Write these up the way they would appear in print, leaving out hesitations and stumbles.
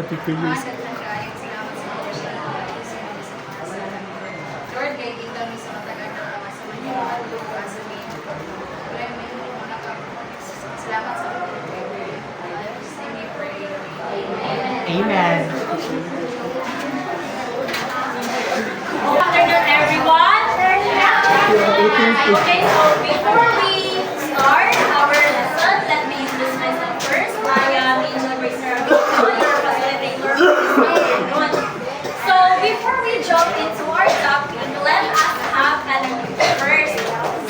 Katikulis. Lord, guiding kami sa matagal na kawas sa Manila, lupa sa Maine. Maraming muna kami. Salamat sa mga pray. Amen. Good afternoon, everyone. Okay, so before we start our lesson, let me introduce myself first. I am Angel Grace Rabico, your facilitator for this afternoon. So before we jump into our topic, let us have an activity first.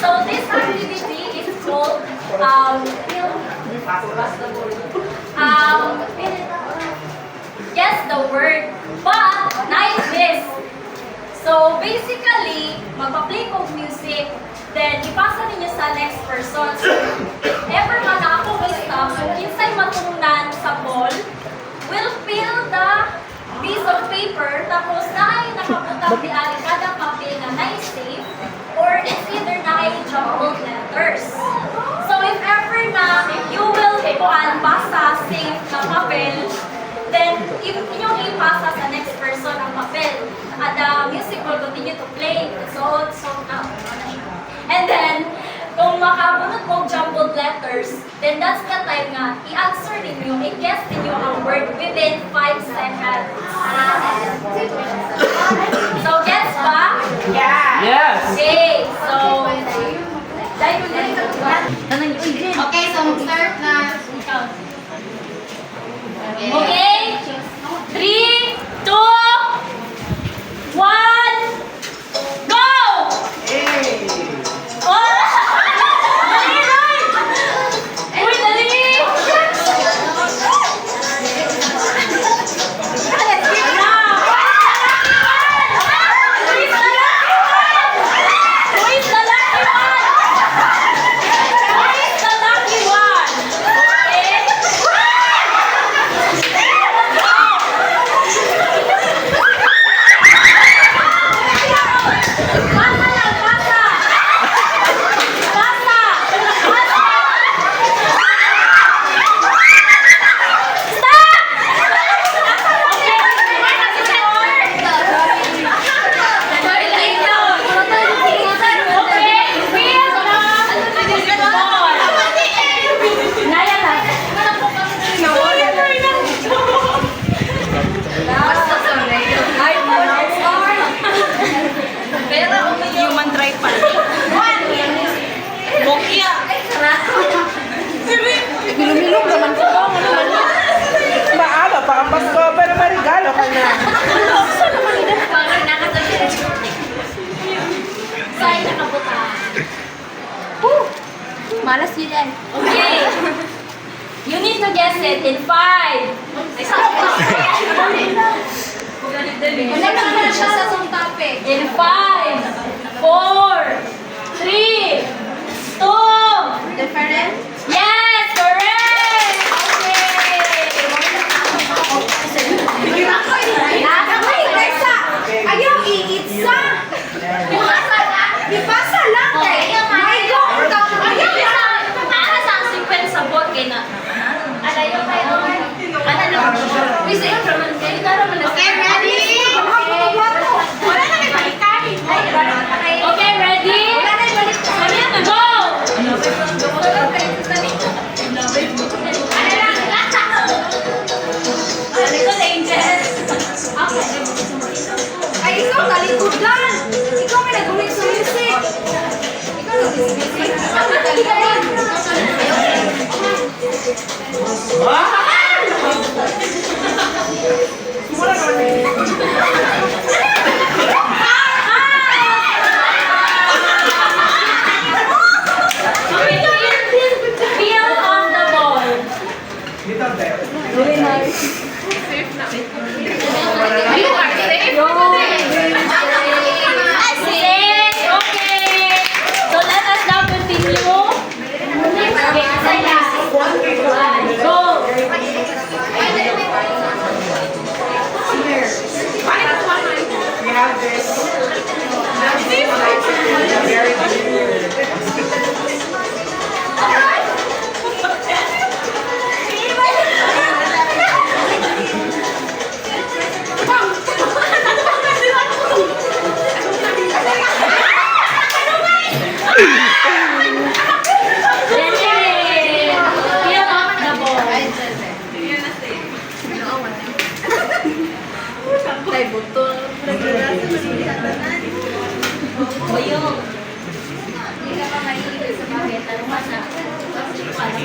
So this activity is called guess the word, but not this. So basically, magpa-play ko music, then ipasa ninyo sa next person. So if ever man na ako stop, so kinsay matunan sa ball, will fill the piece of paper, tapos na ay nakaputang di ali kada papel na na-save, or it's either na ay jumbled letters. So if ever na you will basa save na papel, then inyong ipasa sa next person ang papel. At the music will continue to play. So now. And then, kung makabunot mo jumbled letters, then that's the time nga, i-answer ninyo, i-guess ninyo ang word within 5 seconds. So, guess ba? Yeah. Yes. Okay, so, Okay, so mag-start na. okay, 3, 2, 1, go! Oh! Dali, Roy! Uy, dali! Who is the lucky one? Who is the lucky one? Okay? Pasa lang, pasa! Pasa! Pasa! Stop! Human tripod. Bokya. Hilom-hilom naman ko ba? Ano man yan? Maala, baka Pasko, pero marigalo ka na. Sa'yo nakabuta. Malas yun yan. Okay. You need to guess it in 5. Wala na siya sa song topic. In 5, 4, 3, 2. Different? Yes, correct. Ay, Bersa! Ayaw, iitsa! Ipasa lang eh! My God! Ayaw na! Para sa sequence sa board kay na. Alayo kayo. Ano na? Bisa yung naman kayo. Okay, ready? Wala na may balikan. Okay, ready? Wala na may balikan. Go!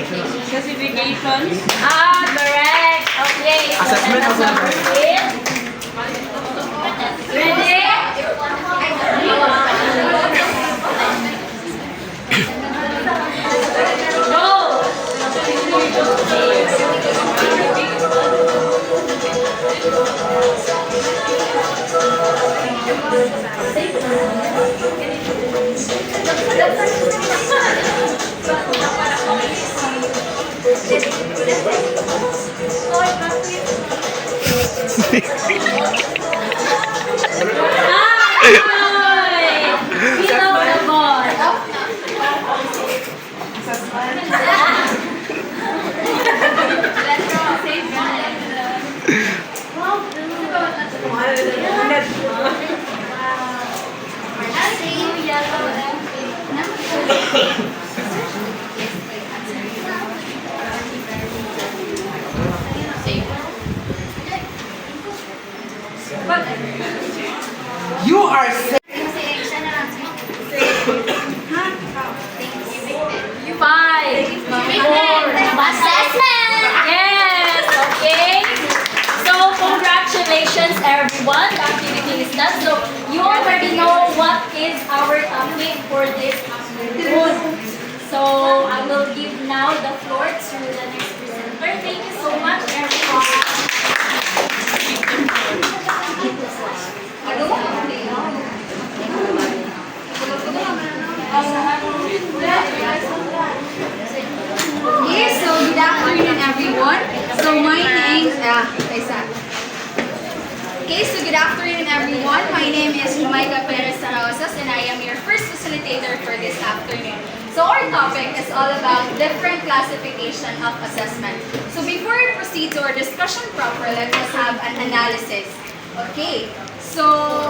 Classifications. Correct. Okay. So Assessment let us of now proceed. Ready? Go! Ay! Sino the boss? You are sick. Five. Assessment. Yes. Okay. So congratulations, everyone. The activity is done. So you already know what is our topic for this afternoon. So I will give now the floor to the next presenter. Thank you so much, everyone. Okay, so good afternoon everyone. So my name Okay, so good afternoon everyone. My name is Jamaica Perez Sarosas and I am your first facilitator for this afternoon. So our topic is all about different classification of assessment. So before we proceed to our discussion proper, let us have an analysis. Okay, so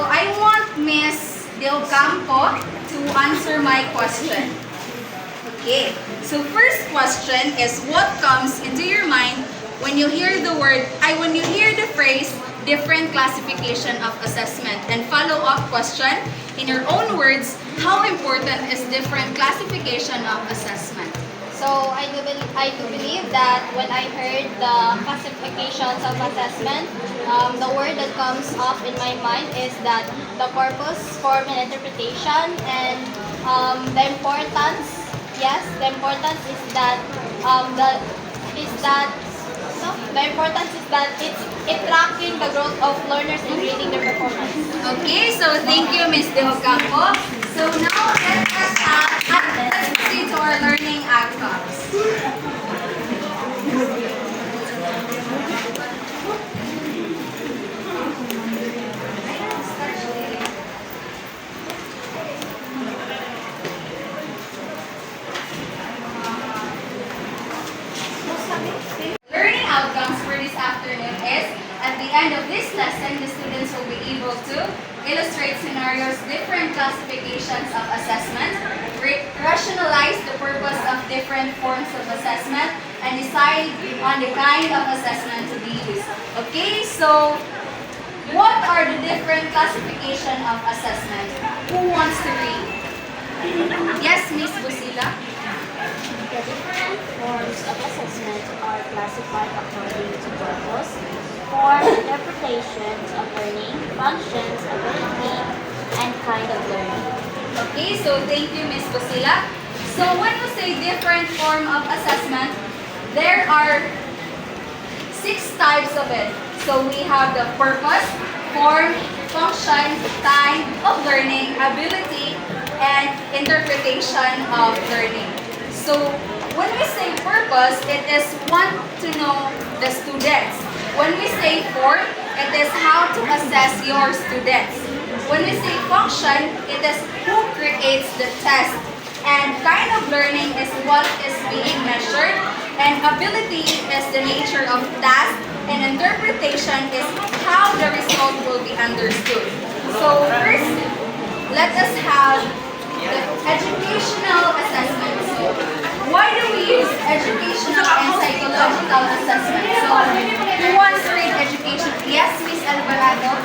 I want Miss Del Campo to answer my question. Okay, so first question is what comes into your mind when you hear the when you hear the phrase different classification of assessment, and follow-up question in your own words, how important is different classification of assessment? So I do believe that when I heard the classifications of assessment, the word that comes up in my mind is that the purpose, form, and interpretation, and the importance. Yes, the importance is that the importance is that it's tracking the growth of learners and grading their performance. Okay, so thank you, Ms. Del Campo. So now let's proceed to our learning outcomes. Learning outcomes for this afternoon is, at the end of this lesson, the students will be able to illustrate scenarios, different classifications of assessment, rationalize the purpose of different forms of assessment, and decide on the kind of assessment to be used. Okay, so what are the different classification of assessment? Who wants to read? Yes, Miss Busila? The different forms of assessment are classified according to purpose, form, interpretations of learning, functions, ability, and kind of learning. Okay, so thank you, Miss Busila. So when we say different form of assessment, there are 6 types of it. So we have the purpose, form, function, kind of learning, ability, and interpretation of learning. So when we say purpose, it is want to know the students. When we say form, it is how to assess your students. When we say function, it is who creates the test. And kind of learning is what is being measured. And ability is the nature of task. And interpretation is how the result will be understood. So first, let us have the educational assessment. So why do we use educational and psychological assessment? So who wants to read education? Yes, Miss Alvarado.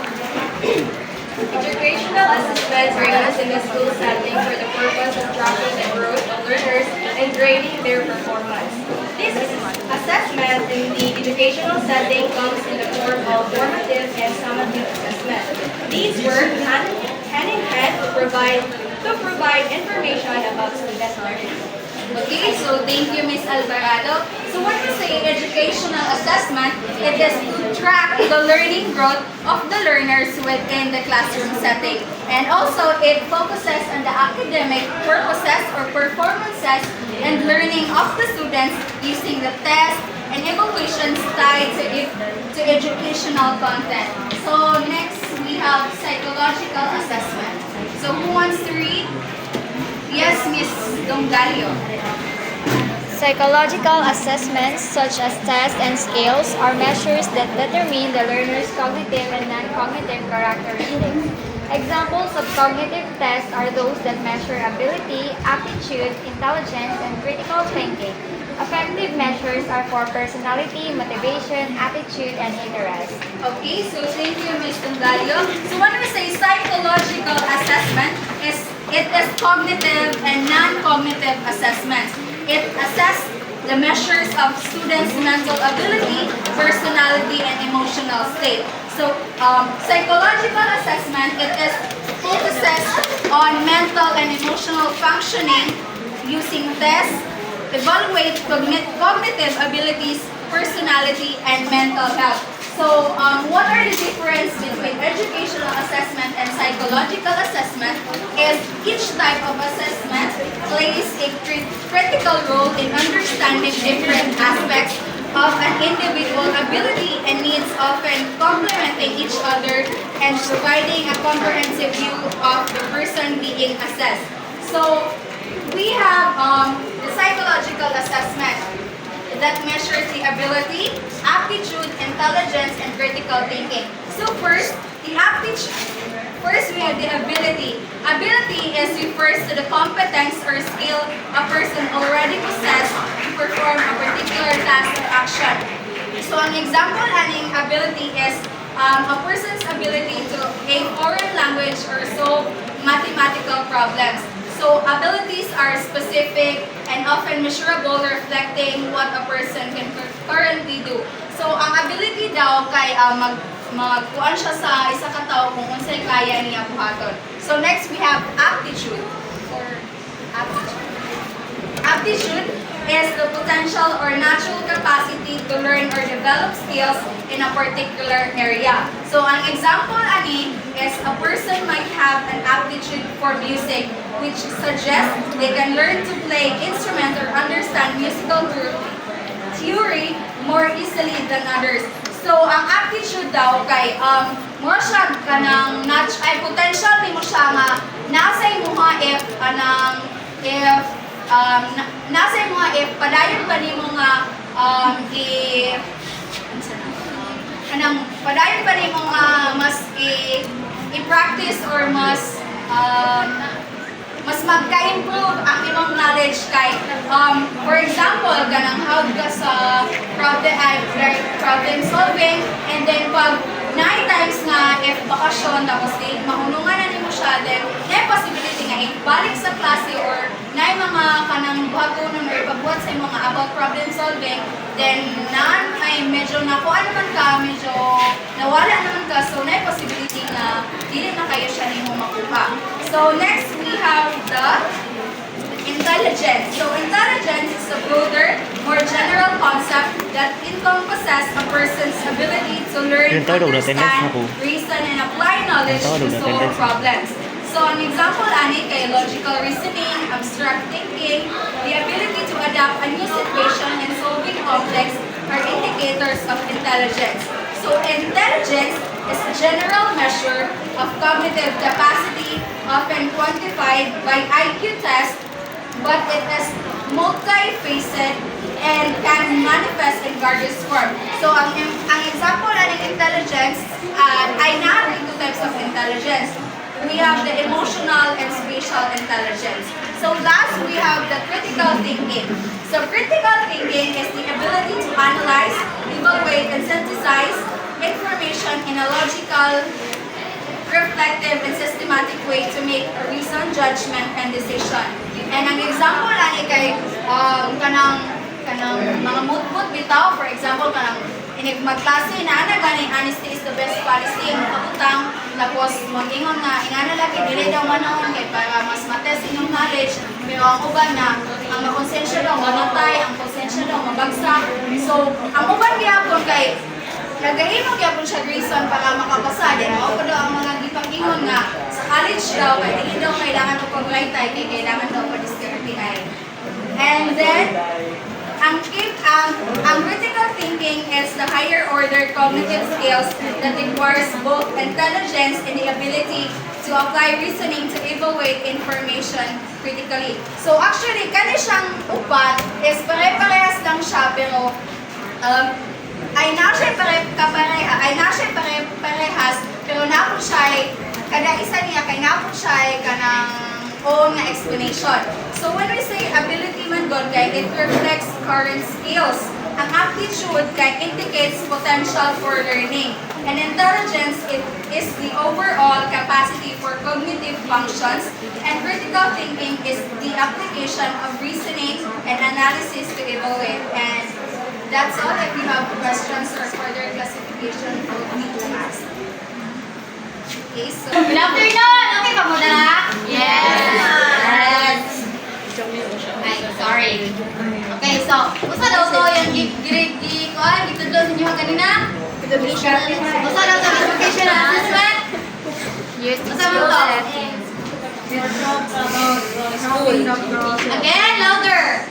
Educational assessments are used in the school setting for the purpose of tracking the growth of learners and grading their performance. This assessment in the educational setting comes in the form of formative and summative assessment. These work hand in hand to provide information about student learning. Okay, so thank you, Ms. Alvarado. So when we say educational assessment, it is to track the learning growth of the learners within the classroom setting. And also, it focuses on the academic purposes or performances and learning of the students using the tests and evaluations tied to educational content. So next, we have psychological assessment. So who wants to read? Yes, Ms. Dongalio. Psychological assessments, such as tests and scales, are measures that determine the learner's cognitive and non-cognitive characteristics. Examples of cognitive tests are those that measure ability, aptitude, intelligence, and critical thinking. Affective measures are for personality, motivation, attitude, and interest. Okay, so thank you, Ms. Dongalio. So when we say psychological assessment, it is cognitive and non-cognitive assessments. It assesses the measures of students' mental ability, personality, and emotional state. So, psychological assessment, it is focuses on mental and emotional functioning using tests, evaluate cognitive abilities, personality, and mental health. So, what are the difference between educational assessment and psychological assessment is each type of assessment plays a critical role in understanding different aspects of an individual ability and needs, often complementing each other and providing a comprehensive view of the person being assessed. So, we have the psychological assessment that measures the ability, aptitude, intelligence, and critical thinking. So first, the aptitude. First, we have the ability. Ability refers to the competence or skill a person already possesses to perform a particular task or action. So an example aning ability is a person's ability to a foreign language or solve mathematical problems. So abilities are specific and often measurable, reflecting what a person can currently do. So ang ability daw kay magkuan siya sa isa ka tawo kung unsay kaya niya buhaton. So next we have aptitude. Or aptitude. Aptitude is the potential or natural capacity to learn or develop skills in a particular area. So an example ani is a person might have an aptitude for music, which suggests they can learn to play instrument or understand musical theory more easily than others. So ang aptitude daw kay mo siya kanang ay potential nimo siya nga nasa imuha nasa imuha if padayon pa nimo nga padayon pa nimo nga mas i-practice or mas magka-improve ang imong knowledge kay for example ganang how ka sa problem solving, and then pag 9 times nga if bakasyon tapos mahunungan na nimo siya, then may possibility nga ibalik sa klase or na mga kanang buhatunon or ipagbuhat sa mga about problem solving, then ay medyo nakuha naman ka, medyo nawala naman ka, so may possibility na dili na kayo siya nimo makuha. So next we have the intelligence. So intelligence is a broader, more general concept that encompasses a person's ability to learn, understand, reason, and apply knowledge to solve problems. So an example ani kay logical reasoning, abstract thinking, the ability to adapt a new situation and solving complex are indicators of intelligence. So intelligence is a general measure of cognitive capacity, often quantified by IQ test, but it is multi-facet and can manifest in various forms. So ang example ng intelligence ay narin two types of intelligence. We have the emotional and spatial intelligence. So last, we have the critical thinking. So critical thinking is the ability to analyze, evaluate, and synthesize information in a logical, reflective, and systematic way to make a reasoned judgment and decision. And ang example ani kay kanang mga mutmut bitaw, for example kanang inig magklase na ana ganing honesty is the best policy ang kabutang tapos mag-ingon nga ingana lagi dili daw manahon kay para mas matest inyong knowledge pero ang uban na ang konsensya daw mamatay ang konsensya daw mabagsak so ang uban gyapon kay nagahimo gyapon siya reason para makapasa din mao ko daw ang mga gipag-ingon nga sa college daw kay dili daw kailangan og paglaytay kay kailangan daw pa-diskarte ay and then ang critical thinking is the higher order cognitive skills that requires both intelligence and the ability to apply reasoning to evaluate information critically. So actually, kani siyang upat is pare-parehas lang siya pero ay na siya parehas pero na po siya kada isa niya kay na po siya kanang own nga explanation. So when we say ability man God kay it reflects current skills. Ang aptitude kay indicates potential for learning. And intelligence it is the overall capacity for cognitive functions. And critical thinking is the application of reasoning and analysis to evaluate. And that's all. If you have questions or further classification, we can ask. Okay, so Good afternoon! Okay pa mo na? Yes! Ay, sorry. Okay, so, usa daw to yung gitudlo sa inyo kanina? Usa daw sa vocational assessment? Usa mo to? Again, louder!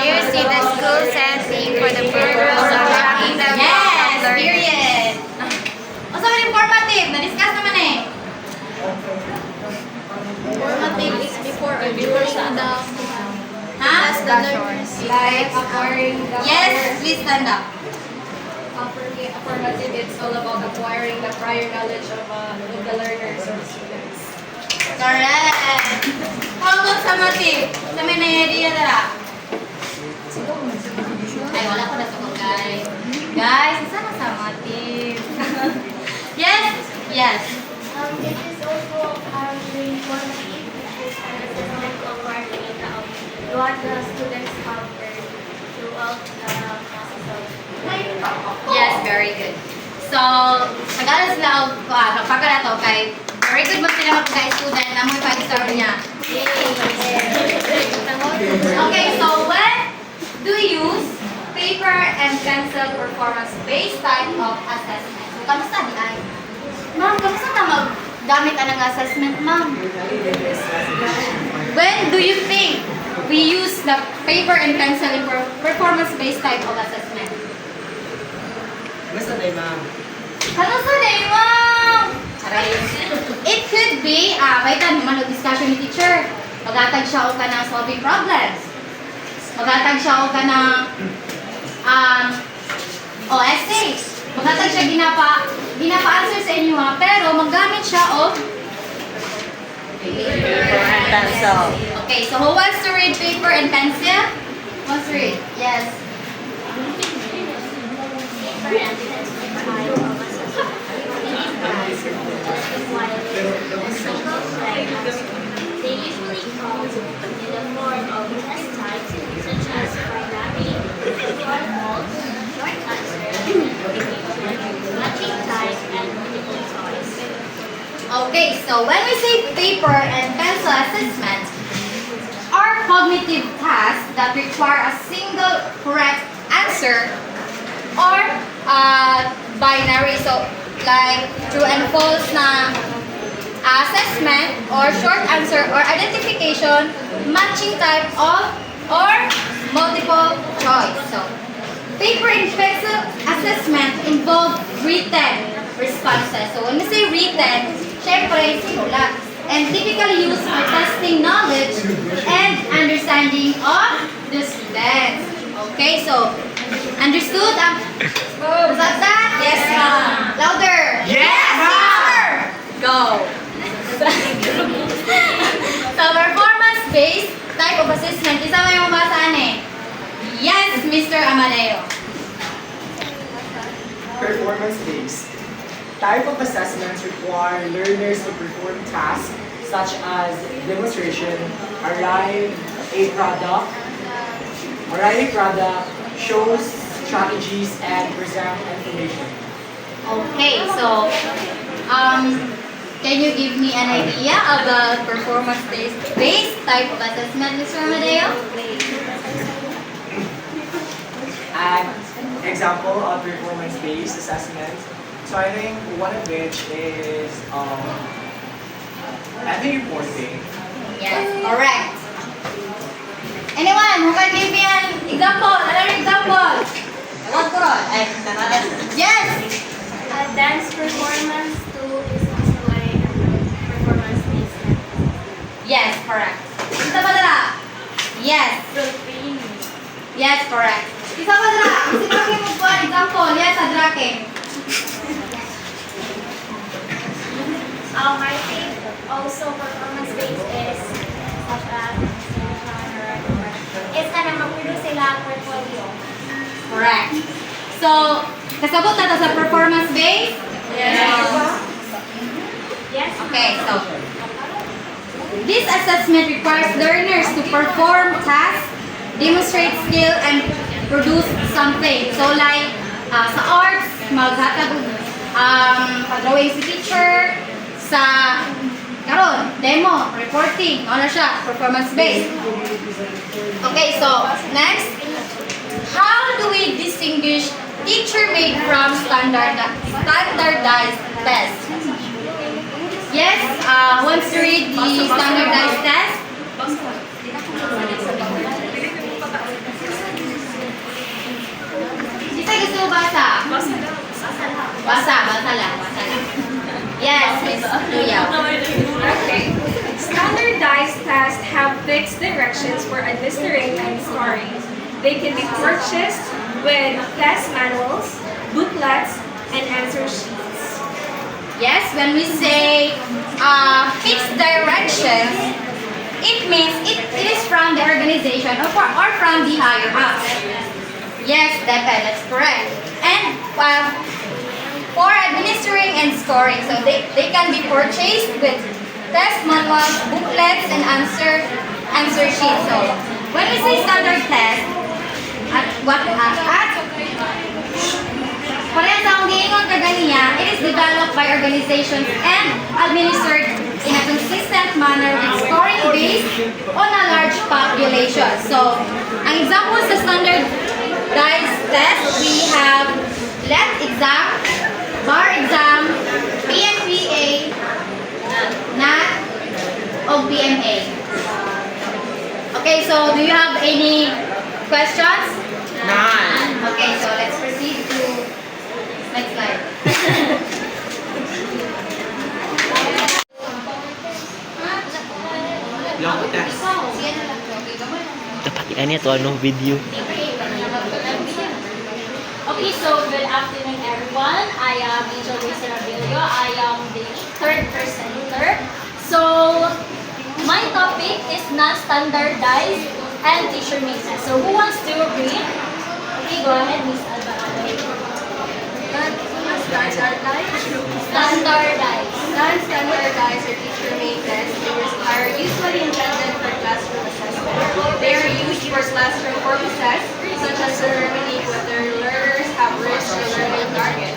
You see the school setting for the purpose of tracking the Yes! learning. Period! Usa man yung formative? Na-discuss naman eh. Formative is before or during the like acquiring the Yes, please stand up. affirmative, it's all about acquiring the prior knowledge of the learners or students. Correct. How about summative? Sa may na-idea dara? Ay, wala ko na to guys. Guys, isa na summative. Yes? Yes. It is also informative, which is an assessment of our data of what the students have learned throughout the process of learning. Yes, very good. So, nag-aral sila og pagka na to kay very good mo sila magka-student na mo ipag-start niya. Okay, so when do you use paper and pencil performance-based type of assessment? So, kamusta di ay? Ma'am, kamusta na maggamit ka ng assessment, ma'am? When do you think we use the paper and pencil in performance-based type of assessment? Basta na ma'am. Kamusta na ma'am? It could be, may tanong man discussion ni teacher. Magatag siya o ka ng solving problems. Magatag siya o ka ng essays. Magatag siya ginapa-answer sa inyo ha, pero maggamit siya o Paper and pencil. Okay, so who wants to read paper and pencil? Wants to read? Yes. Paper and pencil type of assessment. While single type, they usually come in the form of test types such as binary, short false, short answer, matching type, and multiple choice. Okay, so when we say paper and pencil assessment, are cognitive tasks that require a single correct answer or binary, so like true and false na assessment or short answer or identification, matching type of or multiple choice. So paper and pencil assessment involve written responses. So when we say written, syempre sinulat, and typically used for testing knowledge and understanding of the students. Okay, so understood? Was that? Yes, ma'am. Louder. Yes, ma'am. Go. So performance-based type of assessment, isa mo yung mabasaan eh. Yes, Mr. Amadeo. Performance-based. Type of assessments require learners to perform tasks such as demonstration, arrive a product, shows strategies, and present information. Okay, so can you give me an idea of the performance-based type of assessment, Mr. Amadeo? An example of performance-based assessment. So I think one of which is ethic reporting. Yes, correct. Anyone who can give me an example? Another example? Yes. A dance performance to is display and performance based. Yes, correct. Isa pa dala? Yes. Yes, correct. Isa pa dala? Isa pa kayo mo po an example? Yes, Adrake. I think also performance based is such as is kana mag-produce sila portfolio. Correct. So, kasabot na to sa performance based? Yes. Okay, so this assessment requires learners to perform tasks, demonstrate skill, and produce something. So like sa arts, maghatag drawing si teacher, sa karon demo, reporting, ano siya, performance based. Okay, so next, how do we distinguish teacher-made from standardized test? Yes, wants to read the standardized test? Isa gusto mo basa? Basa lang. Yes, Miss Luyaw. Okay. Standardized tests have fixed directions for administering and scoring. They can be purchased with test manuals, booklets, and answer sheets. Yes, when we say fixed directions, it means it is from the organization or from the higher ups. Yes, that's correct. And for administering and scoring, so they can be purchased with test manuals, booklets, and answer sheets. So when we say standard test, parehas ang giingon kaganiya, it is developed by organizations and administered in a consistent manner with scoring based on a large population. So, ang example sa standardized test, we have LET exam, bar exam, PMPA, NAT, o PMA. Okay, so do you have any questions? None. Okay, so let's proceed to next slide. Long test. Dapat yan ito, ano, video. Okay, so good afternoon everyone. I am Angel Reyes Abilio. I am the third presenter. So, my topic is non-standardized and teacher-made test. So, who wants to read? Okay, go ahead, Miss Alba. Standardized. Non-standardized or teacher-made tests are usually intended for classroom assessment. They are used for classroom purposes, such as determining whether learners have reached the learning target.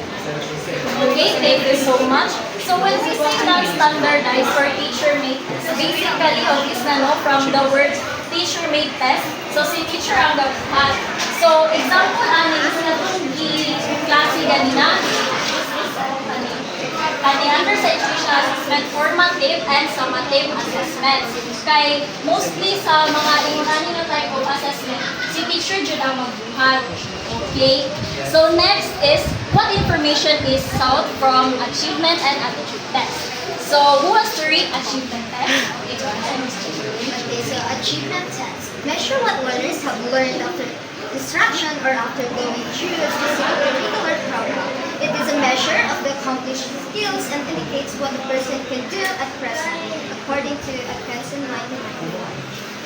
Okay, thank you so much. So when we say non-standardized or teacher-made test, basically, obvious na no, from the word teacher-made test, so si teacher ang gagawin. So, example, ani is na itong klase ganina, under sa educational assessment, formative and summative assessment. Kay mostly sa mga ingani na type of assessment, si teacher dyan ang magbuhat. Okay? So next is, what information is sought from achievement and attitude test? So who wants to read achievement test? Okay, go ahead, Mr. Okay, so achievement test. Measure what learners have learned after instruction or after going through a specific curricular program. It is a measure of the accomplished skills and indicates what a person can do at present, according to Atkinson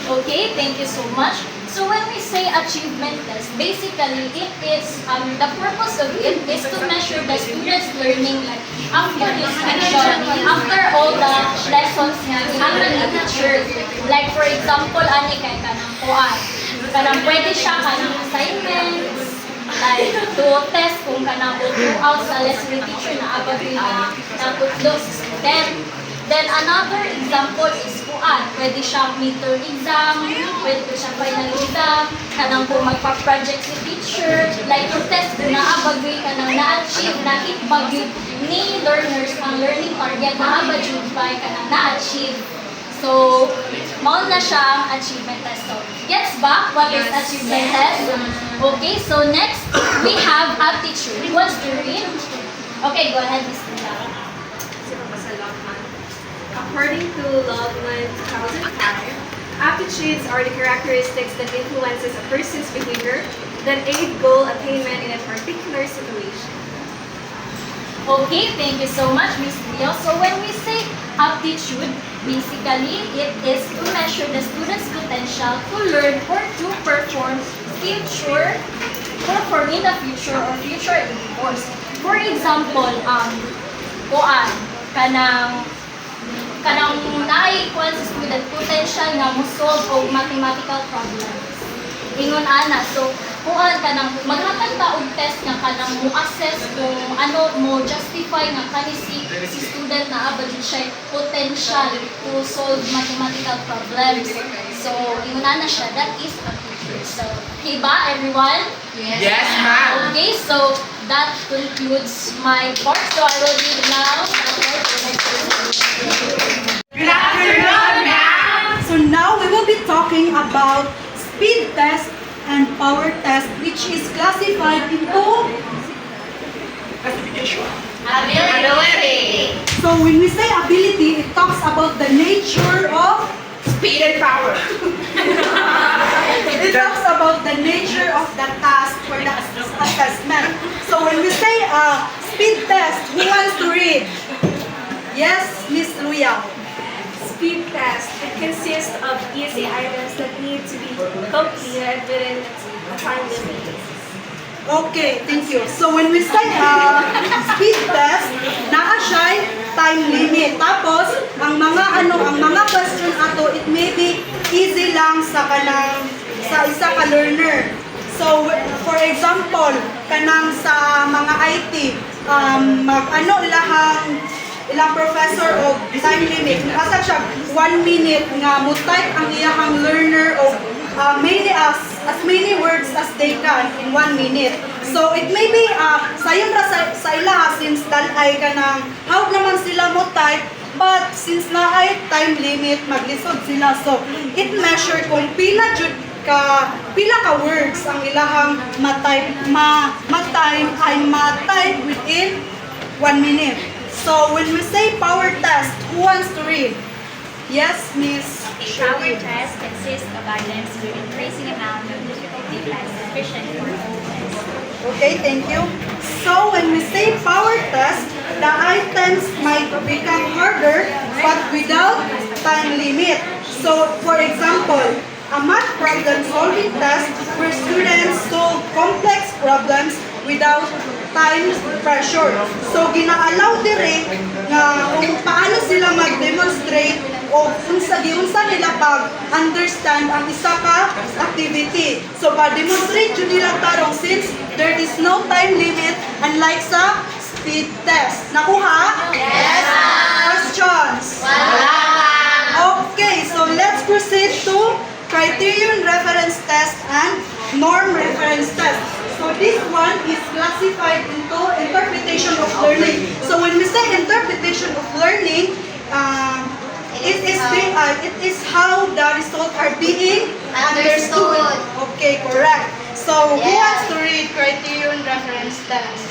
1991. Okay, thank you so much. So when we say achievement test, basically it is, the purpose of it is to measure the student's learning like after this section, after all the lessons nga gihatag ni teacher. Like for example, ani kay kanang kuan. Kanang pwede siya kanang assignments, like to test kung kanang throughout sa lesson ni teacher na abag na natutlo sa student. Then another example is kuan, pwede siyang midterm exam, pwede ko siyang final exam, kanang kung magpa-project si teacher, like to test kung naabagay kanang na-achieve, na-hit ni learners ang learning target na abagay by kanang na-achieve. So, mao na siyang achievement test. So, gets ba what is achievement test? Okay, so next, we have aptitude. Who wants to read? Okay, go ahead, Ms. Linda. According to Logman 2005, aptitudes are the characteristics that influences a person's behavior that aid goal attainment in a particular situation. Okay, thank you so much, Ms. Leo. So when we say aptitude, basically, it is to measure the student's potential to learn or to perform in the future or future endeavors. For example, kuan, kanang naikuan sa student potential nga mo-solve og mathematical problems. Ingon ana, so kuan kanang maghatag ta og test nga kanang mo-assess kung ano mo justify nga kani si student na abad siya potential to solve mathematical problems. So ingon ana siya, that is aptitude. So, okay ba everyone? Yes, ma'am. Okay, so that concludes my part. So I will read now. Good afternoon, ma'am. So now we will be talking about speed test and power test, which is classified into. Ability. So when we say ability, it talks about the nature of. Speed and power. It talks about the nature of the task for the assessment. So when we say speed test, who wants to read? Yes, Miss Luya. Speed test. It consists of easy items that need to be completed within a time limit. Okay, thank you. So when we say speed test, naa siya time limit. Tapos ang mga question ato, it may be easy lang sa isa ka learner. So for example, kanang sa mga IT, ilang professor o time limit. Asa siya 1 minute nga mo type ang iyang learner o as many words as they can in 1 minute. So it may be sayon ra sa ila since dalay ka ng how naman sila mo type, but since na ay time limit maglisod sila. So it measure kung pila ka words ang ilahang ma-type within 1 minute. So when we say power test, who wants to read? Yes, Miss. A power test consists of items with increasing amount of difficulty that is sufficient for a whole test. Okay, thank you. So when we say power test, the items might become harder but without time limit. So for example, a math problem solving test where students solve complex problems without time pressure. So gina-allow dire nga kung paano sila mag-demonstrate o unsa nila pag-understand ang isa ka activity. So pa-demonstrate yun nila tarong since there is no time limit unlike sa speed test. Nakuha? Yes! Questions? Wala. Okay, so let's proceed to criterion reference test and norm reference test. So this one is classified into interpretation of learning. So when we say interpretation of learning, it is how the results are being understood. Okay, correct. So who wants to read criterion reference test?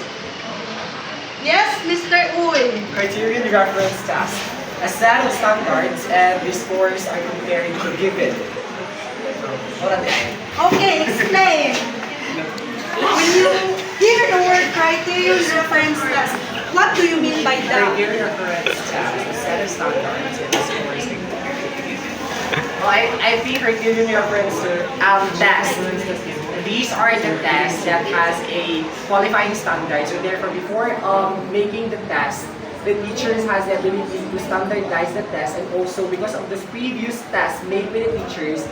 Yes, Mr. Uy. Criterion reference test. A set of standards and the scores are compared to given. Okay, explain. When you hear the word criterion reference test, what do you mean by that? Criterion reference test. A set of standards and the scores are compared to given. I think criterion reference to tests. These are the tests that has a qualifying standard. So therefore, before making the test, the teachers has the ability to standardize the test, and also because of the previous test made by the teachers,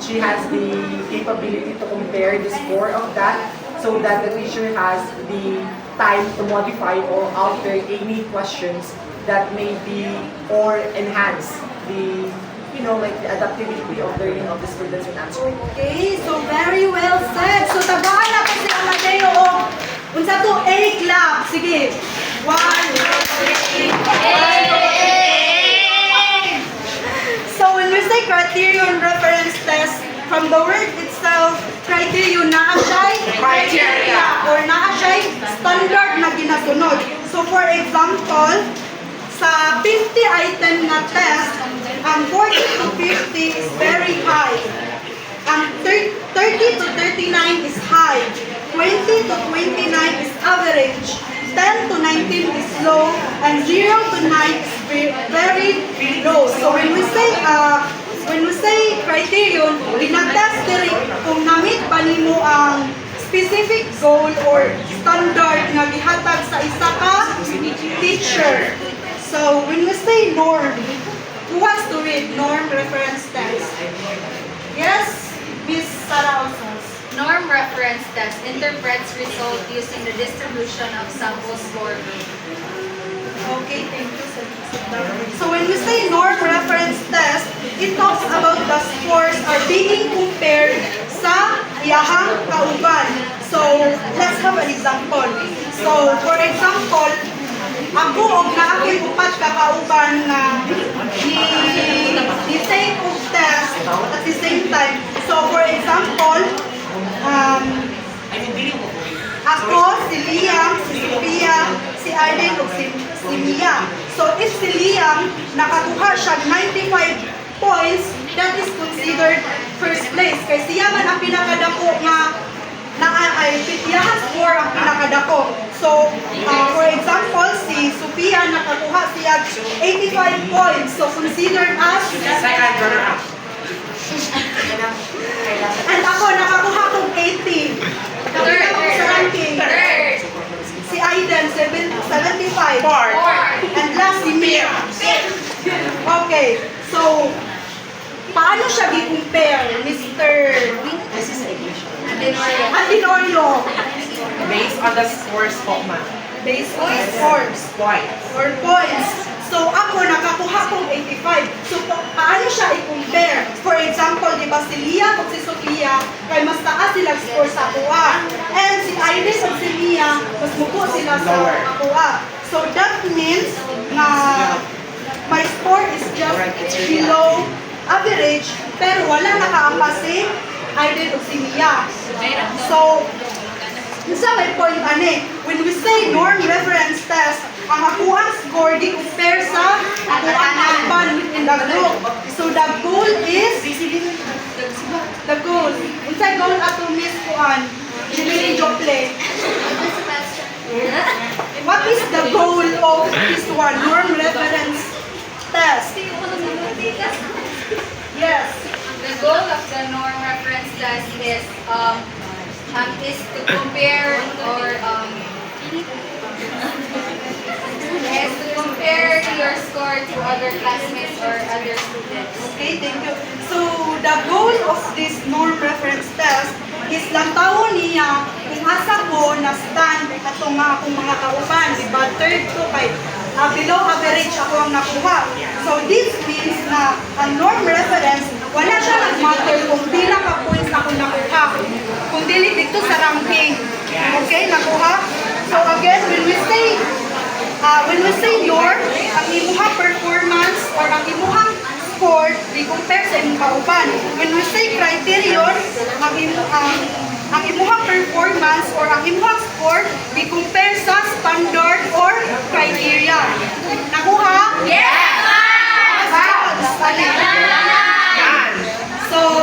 she has the capability to compare the score of that, so that the teacher has the time to modify or alter any questions that may be or enhance the like the adaptability of learning of the students when answering. Okay, so very well said. So tabahan na po si Amadeo o unsa to A clap. Sige. 1, 2, 3. So when we say criterion reference test, from the word itself, criterion naa siya'y criteria or naa siya'y standard na ginasunod. So for example, sa 50 item na test, ang 40 to 50 is very high. Ang 30 to 39 is high. 20 to 29 is average. 10 to 19 is low. And 0 to 9 is very low. So when we say criterion, dinatest diri kung na-meet ba nimo ang specific goal or standard nga gihatag sa isa ka teacher. So when we say norm, who wants to read norm reference test? Yes, Miss Sarah Osas. Norm reference test interprets result using the distribution of sample score group. Okay, thank you. So when we say norm reference test, it talks about the scores are being compared sa iyahang kauban. So let's have an example. So for example, ako og naakay upat ka kauban na the same of test at the same time. So for example, ako, si Liam, si Sophia, si Arden, o si Mia. So if si Liam nakakuha siya 95 points, that is considered first place. Kaya siya man ang pinakadako nga iyahang score ang pinakadako. So, for example, si Sophia nakakuha siya 85 points. So, considered as Second runner-up. and ako nakakuha kong 80. Third sa ranking. Si Aiden, 75. And last, si Mia. Okay, so, paano siya i-compare, Mr. Antinorlo? Based on the scores po, ma'am. Based on scores. Points. So, ako, nakakuha kong 85. So, paano siya i-compare? For example, di ba si Lia at si Sophia, kay mas taas sila score sa akuha. And si Iris at si Mia, mas muko sila sa akuha. So, that means na my score is just below average, pero wala nakaampas si Iris at si Mia. So, sa may point ani, when we say norm reference test, ang akuhang score di compare sa akuhang kauban within the group. So the goal is unsay goal ato Miss Kuan? Julie Jople. What is the goal of this one, norm reference test? Yes. The goal of the norm reference test is to compare or your score to other classmates or other students. Okay, thank you. So, the goal of this norm reference test is lantawon niya kung asa ko na stand atong akong mga kauban, di ba? Third to kay below average ako ang nakuha. So, this means na ang norm reference, wala siya nag-matter kung pila ka points ako nakuha. Kung dili dito sa ranking. Okay, nakuha? So, again, when we say your, ang imuhang performance or ang imuhang score, we compare sa imong kauban. When we say criterion, ang imuhang performance or ang imuhang score, we compare sa standard or criteria. Nakuha? Yes! So,